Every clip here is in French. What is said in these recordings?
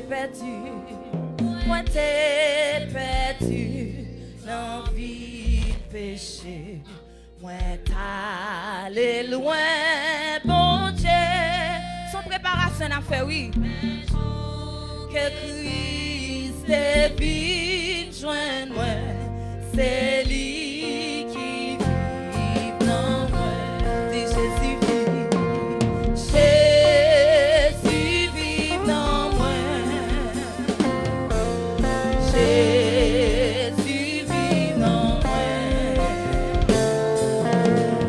perdu, moi t'es perdu, l'envie de péché, moi t'allé loin, bon Dieu, son préparation à faire, oui. Que Christ est vite, joindre moi, c'est lui qui vit dans moi, dit Jésus vit, Jésus vit dans moi, Jésus vit dans moi,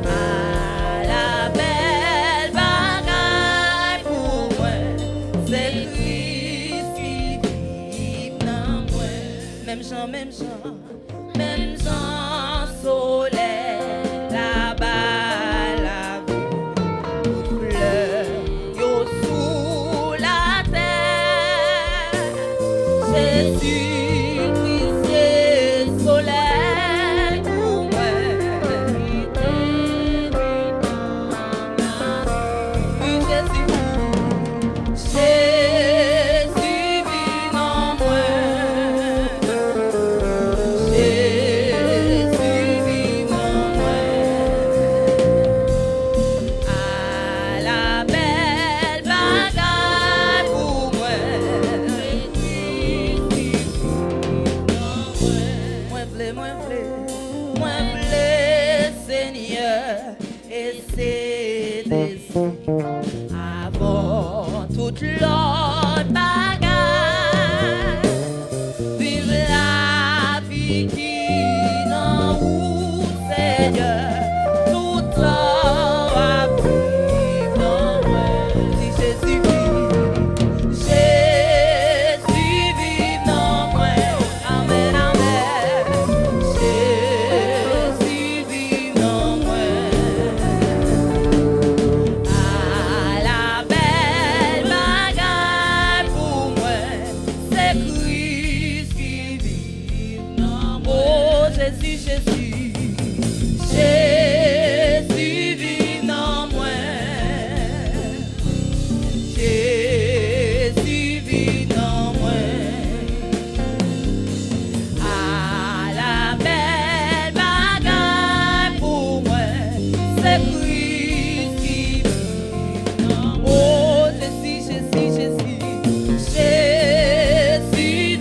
à la belle bagaille pour moi, c'est Christ qui vit dans moi, même Jean, même Jean. Même sans soleil, là-bas, la vie pleure, yo sous la terre. Jésus-Christ est soleil pour moi. Oui, Jésus, Jésus vit en moi. Avant toute l'autre bagaille, vive la vie qui n'en route, Seigneur, tout temps à vivre dans moi. Si Jésus vit, Jésus vit dans moi. Amen, amen. Jésus vit dans moi. Jésus, Jésus vit en moi. Jésus vit en moi. À la belle bagaille pour moi, c'est Christ qui vit en moi. Oh, Jésus, Jésus, Jésus, Jésus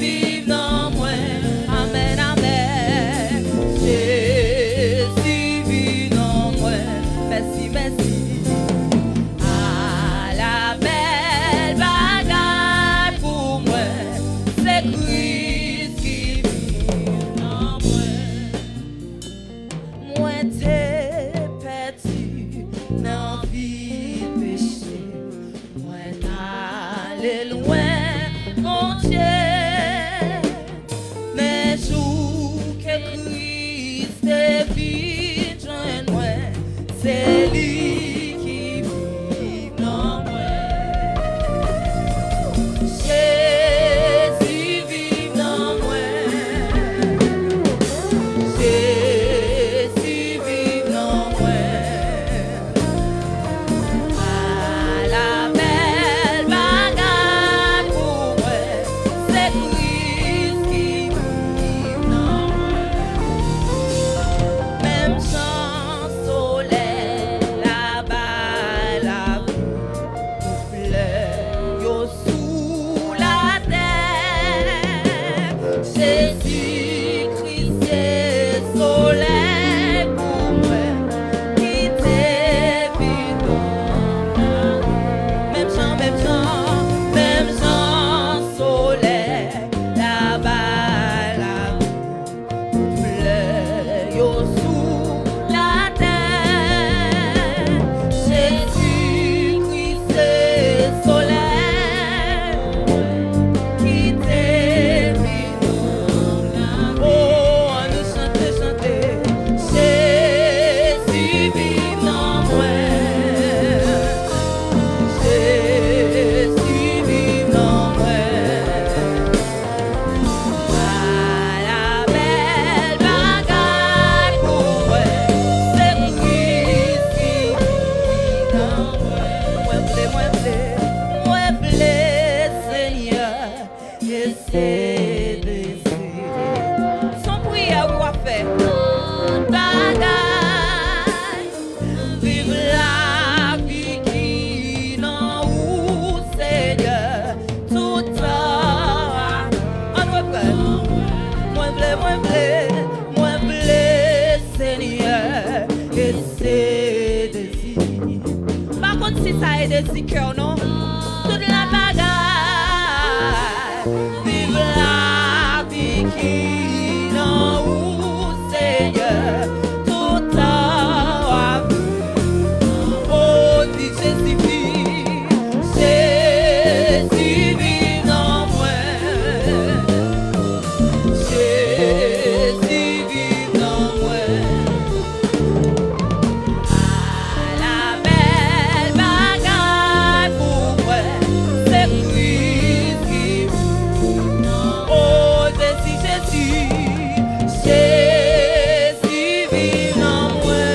et c'est décidé. Son prière quoi faire? Bagay, vive la vie qui n'en ou Seigneur, tout temps. On reprend. Moi vle, Seigneur, et c'est décidé. Par contre, si ça est des cœurs, non? Toute la bagaille, vive la vie qui n'en ou Seigneur, tout temps. Oh, dit Jésus vive en moi. Jésus vive en moi. La belle bagaille pour moi, c'est Christ qui vit. Oh, Jésus vive en moi.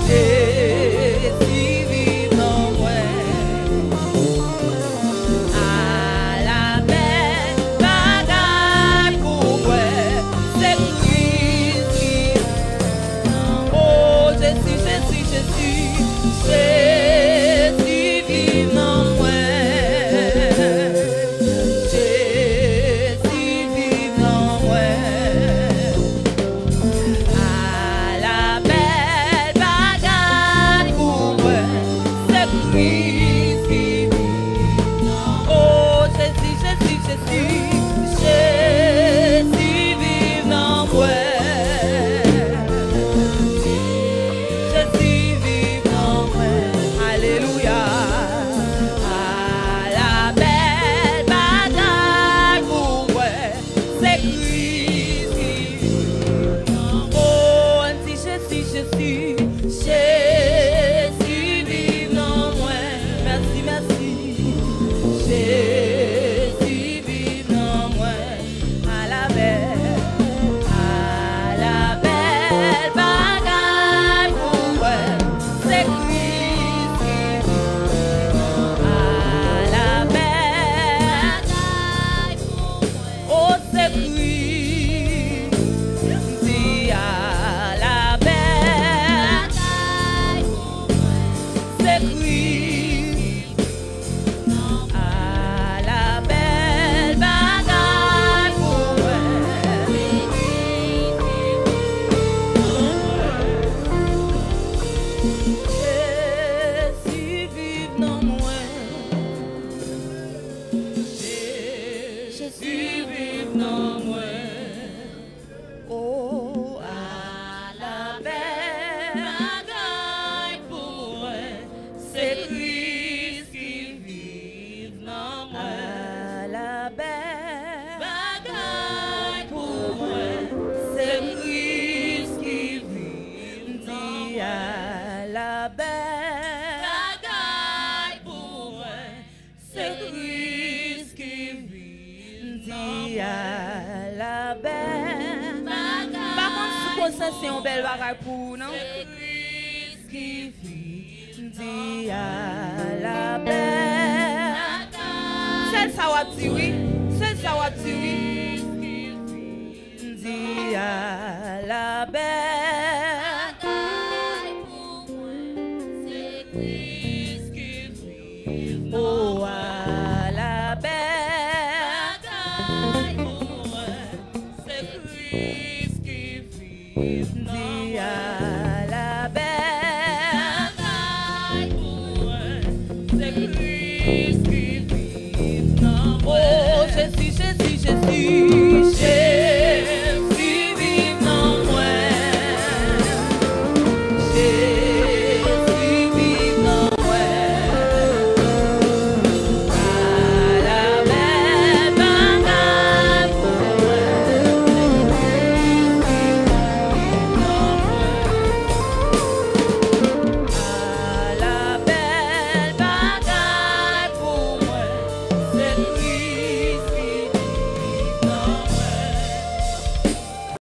Jésus vive en moi. La belle bagaille pour moi, c'est Christ qui vit. Oh, Jésus vive en moi. Jésus vive en moi. La belle bagaille pour moi, c'est Christ qui vit. Oh, Jésus vive en moi. Jésus vive en moi. Alléluia. La belle bagaille pour moi, c'est Christ qui vit. Oh, anti Jésus vive en moi. Merci. Jésus vive en moi. À la belle bagaille pour moi, c'est Christ qui vit. À la belle bagaille pour moi, oh c'est Christ. Dis à la belle bagaille pour moi, c'est Christ. À la belle bagaille pour moi, Jésus vive en moi. Jésus vive en moi. Oh, à la belle bagaille pour moi, c'est Christ qui vive en moi. À la belle bagaille pour moi, c'est Christ qui vit. Dis à la belle bagaille pour moi, c'est Christ qui vit. Dis à la belle bagaille. Par contre, suppose ça c'est une belle bagaille pour non? C'est Christ qui vit. Dis à la belle bagaille. C'est ça ou dit oui? C'est ça ou dit oui? Dis à la belle bagaille pour moi, c'est Christ qui vit. Oh, à la belle bagaille pour moi, c'est Christ qui vit. Dis à la belle bagaille pour moi, c'est Christ qui vit. Oh, Jésus,